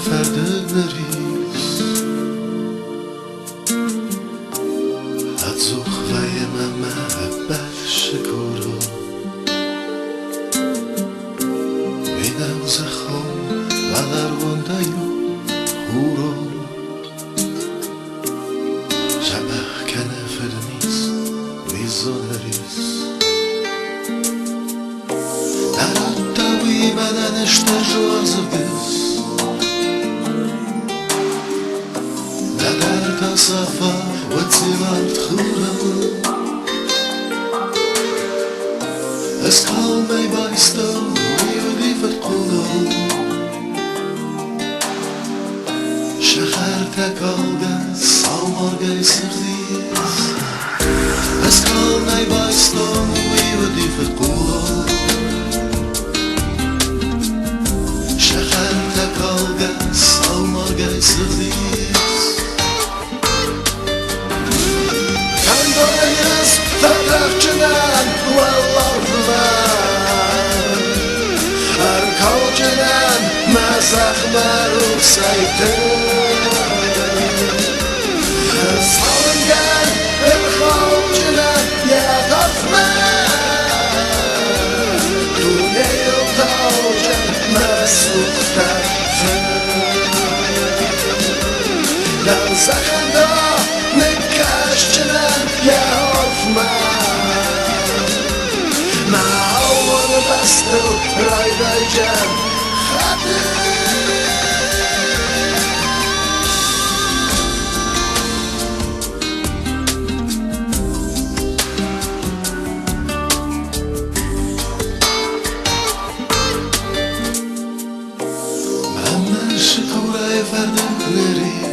ferdineriz Atzuk vayem محبت شکورو Minam zachom valarvondayu huro Shabach kaneferdiniz vizoneris Narattawi madaneshter joazvis Nadarta safa وتزيرات خورم اسكال مي بايستو ويودي فتقولو شخر تكالغا سالمارغا سرديس اسكال مي بايستو ويودي فتقولو شخر تكالغا سالمارغا سرديس Dolayız tarafçıdan vallardılar Arkalcıdan mazaklar uksaydı Salıngan ırkalcıdan yatatma Tune yıltavcan mesuktardı Nazakanda نكاشتنا يا عثمان مع أول بستو رايدا جان خاطر مهما شكورا يفردن نريس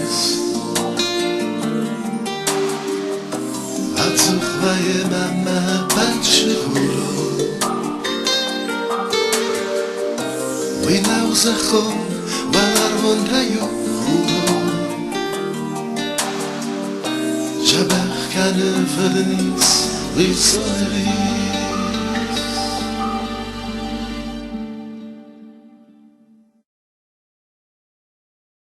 Atzuk vayem محبت شکورو Minam zachom valarvondayu huro Shabach kaneferdiniz vizoneris